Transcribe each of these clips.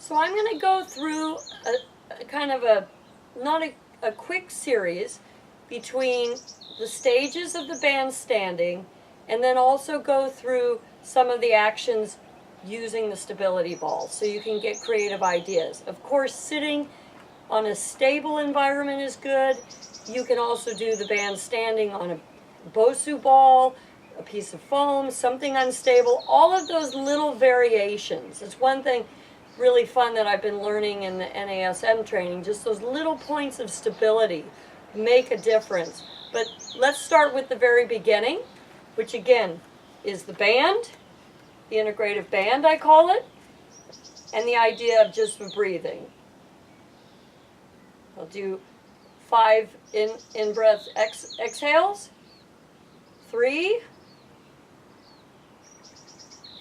So I'm going to go through a kind of not a quick series between the stages of the band standing, and then also go through some of the actions using the stability ball so you can get creative ideas. Of course, sitting on a stable environment is good. You can also do the band standing on a Bosu ball, a piece of foam, something unstable, all of those little variations. It's one thing really fun that I've been learning in the NASM training, just those little points of stability make a difference. But let's start with the very beginning, which again is the band, the integrative band I call it, and the idea of just the breathing. I'll do 5 in-breath exhales, 3,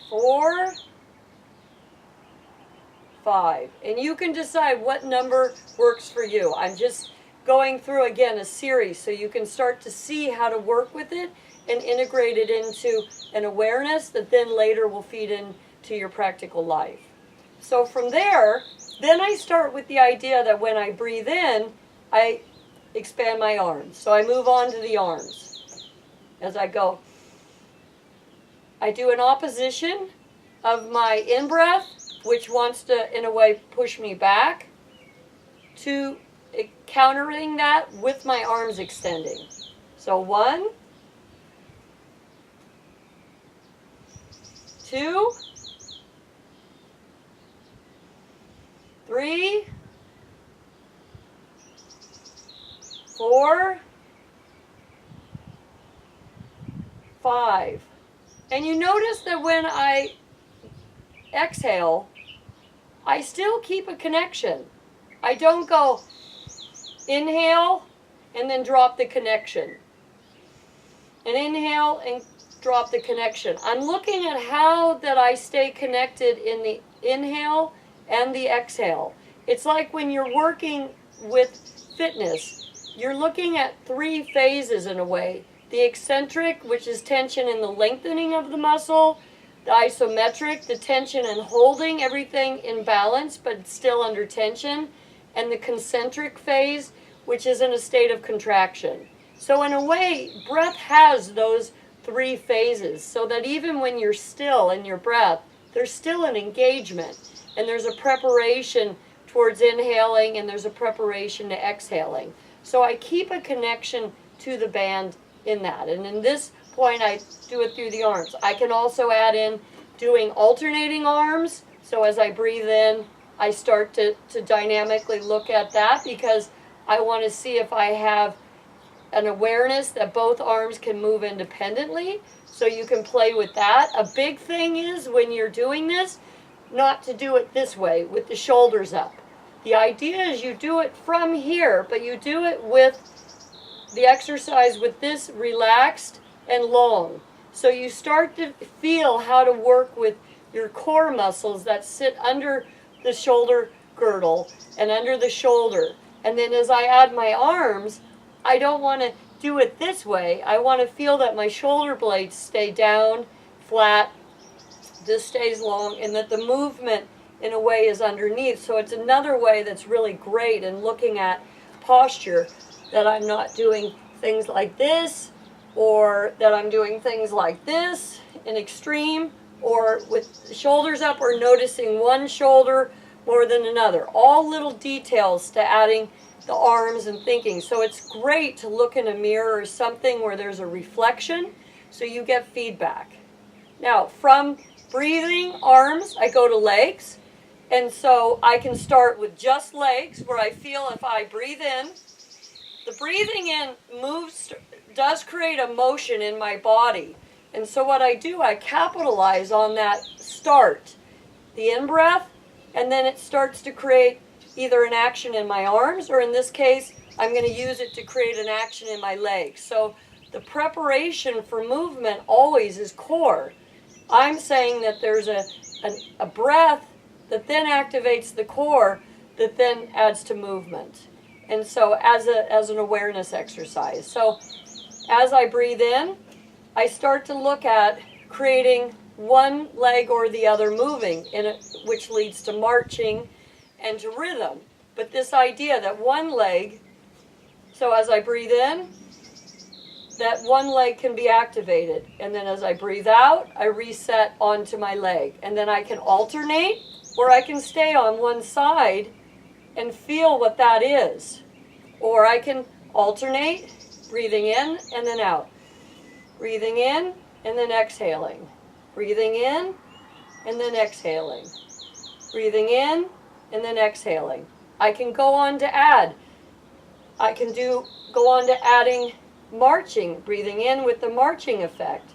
4, 5. And you can decide what number works for you. I'm just going through, again, a series so you can start to see how to work with it and integrate it into an awareness that then later will feed into your practical life. So from there, then I start with the idea that when I breathe in, I expand my arms. So I move on to the arms as I go. I do an opposition of my in-breath, which wants to, in a way, push me back, to countering that with my arms extending. So 1, 2, 3, 4, 5. And you notice that when I exhale, I still keep a connection. I don't go inhale and then drop the connection. And inhale and drop the connection. I'm looking at how that I stay connected in the inhale and the exhale. It's like when you're working with fitness, you're looking at 3 phases in a way. The eccentric, which is tension and the lengthening of the muscle. The isometric, the tension and holding everything in balance but still under tension. And the concentric phase, which is in a state of contraction. So in a way, breath has those 3 phases, so that even when you're still in your breath, there's still an engagement. And there's a preparation towards inhaling, and there's a preparation to exhaling. So I keep a connection to the band in that. And in this point, I do it through the arms. I can also add in doing alternating arms. So as I breathe in, I start to dynamically look at that, because I want to see if I have an awareness that both arms can move independently. So you can play with that. A big thing is when you're doing this, not to do it this way with the shoulders up. The idea is you do it from here, but you do it with the exercise with this relaxed and long. So you start to feel how to work with your core muscles that sit under the shoulder girdle and under the shoulder. And then as I add my arms, I don't want to do it this way. I want to feel that my shoulder blades stay down, flat, this stays long, and that the movement in a way is underneath. So it's another way that's really great in looking at posture, that I'm not doing things like this, or that I'm doing things like this in extreme, or with shoulders up, or noticing one shoulder more than another. All little details to adding the arms and thinking. So it's great to look in a mirror or something where there's a reflection, so you get feedback. Now, from breathing, arms, I go to legs. And so I can start with just legs, where I feel if I breathe in, the breathing in does create a motion in my body. And so what I do, I capitalize on that start, the in-breath, and then it starts to create either an action in my arms, or in this case, I'm going to use it to create an action in my legs. So the preparation for movement always is core. I'm saying that there's a breath that then activates the core, that then adds to movement. And so as an awareness exercise. So as I breathe in, I start to look at creating one leg or the other moving, which leads to marching, and to rhythm. But this idea that one leg, so as I breathe in, that one leg can be activated. And then as I breathe out, I reset onto my leg. And then I can alternate, or I can stay on one side and feel what that is. Or I can alternate, breathing in and then out. Breathing in and then exhaling. Breathing in and then exhaling. Breathing in and then exhaling. I can go on to add. I can go on to adding marching, breathing in with the marching effect,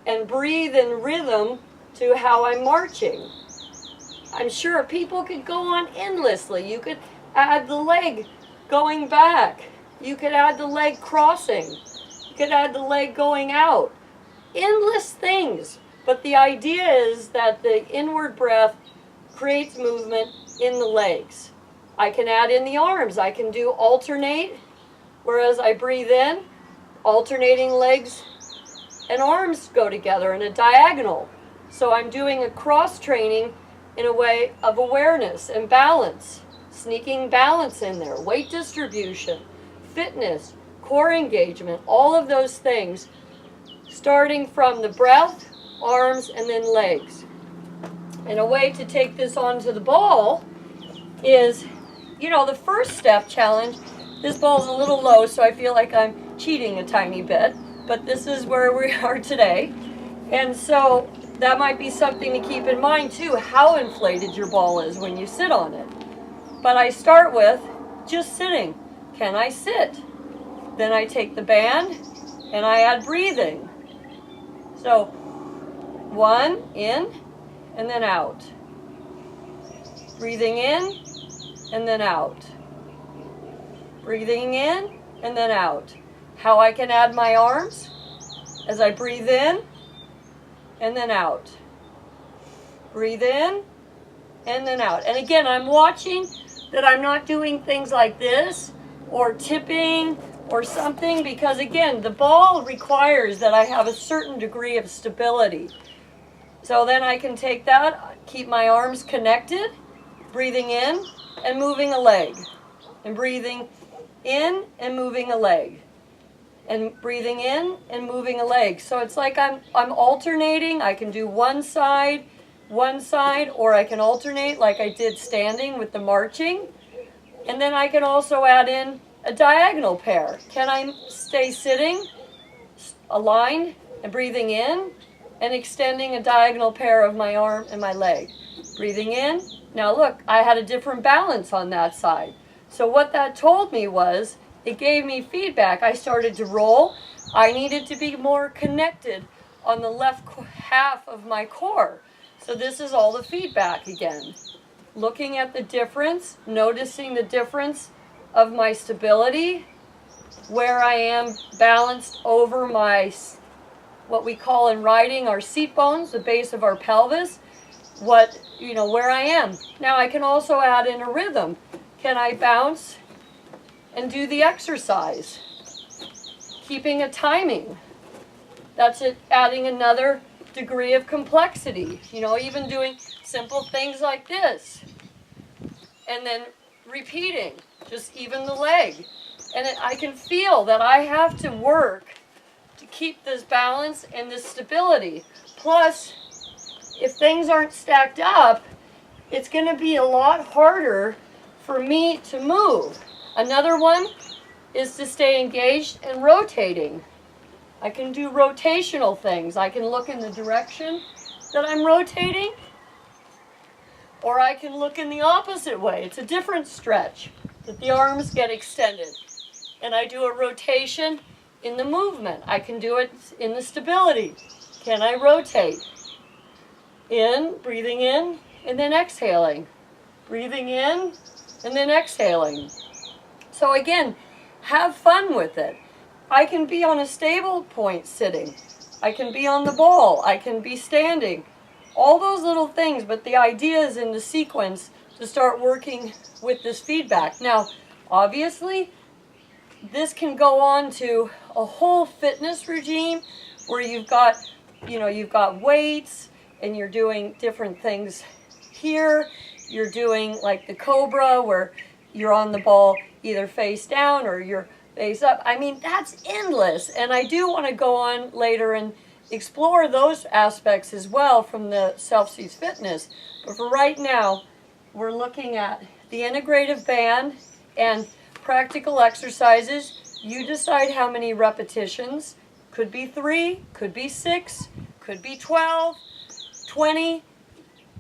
and breathe in rhythm to how I'm marching. I'm sure people could go on endlessly. You could add the leg going back. You could add the leg crossing. You could add the leg going out. Endless things. But the idea is that the inward breath creates movement in the legs. I can add in the arms. I can do alternate, whereas I breathe in, alternating legs and arms go together in a diagonal. So I'm doing a cross training in a way of awareness and balance, sneaking balance in there, weight distribution, fitness, core engagement, all of those things, starting from the breath, arms, and then legs. And a way to take this onto the ball is, the first step challenge. This ball's a little low, so I feel like I'm cheating a tiny bit, but this is where we are today. And so that might be something to keep in mind too, how inflated your ball is when you sit on it. But I start with just sitting. Can I sit? Then I take the band and I add breathing. So 1, in, and then out. Breathing in, and then out. Breathing in, and then out. How I can add my arms as I breathe in, and then out. Breathe in, and then out. And again, I'm watching that I'm not doing things like this, or tipping, or something, because again, the ball requires that I have a certain degree of stability. So then I can take that, keep my arms connected, breathing in and moving a leg, and breathing in and moving a leg, and breathing in and moving a leg. So it's like I'm alternating. I can do one side, or I can alternate like I did standing with the marching. And then I can also add in a diagonal pair. Can I stay sitting, aligned, and breathing in, and extending a diagonal pair of my arm and my leg. Breathing in. Now look, I had a different balance on that side. So what that told me was, it gave me feedback. I started to roll. I needed to be more connected on the left half of my core. So this is all the feedback again. Looking at the difference, noticing the difference of my stability, where I am balanced over my, what we call in riding, our seat bones, the base of our pelvis, where I am. Now I can also add in a rhythm. Can I bounce and do the exercise? Keeping a timing. That's it, adding another degree of complexity. Even doing simple things like this. And then repeating, just even the leg. And I can feel that I have to work to keep this balance and this stability. Plus, if things aren't stacked up, it's going to be a lot harder for me to move. Another one is to stay engaged and rotating. I can do rotational things. I can look in the direction that I'm rotating, or I can look in the opposite way. It's a different stretch, that the arms get extended. And I do a rotation in the movement. I can do it in the stability. Can I rotate? In, breathing in, and then exhaling. Breathing in, and then exhaling. So again, have fun with it. I can be on a stable point sitting. I can be on the ball. I can be standing. All those little things, but the idea is in the sequence to start working with this feedback. Now, obviously, this can go on to a whole fitness regime where you've got weights and you're doing different things here. you're doing like the cobra where you're on the ball either face down or you're face up. I mean, that's endless. And I do want to go on later and explore those aspects as well from the Selfseeds Fitness. But for right now, we're looking at the integrative band and practical exercises. You decide how many repetitions. Could be 3, could be 6, could be 12, 20.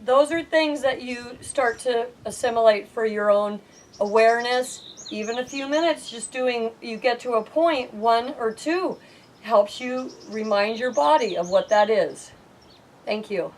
Those are things that you start to assimilate for your own awareness. Even a few minutes just doing, you get to a point, 1 or 2, helps you remind your body of what that is. Thank you.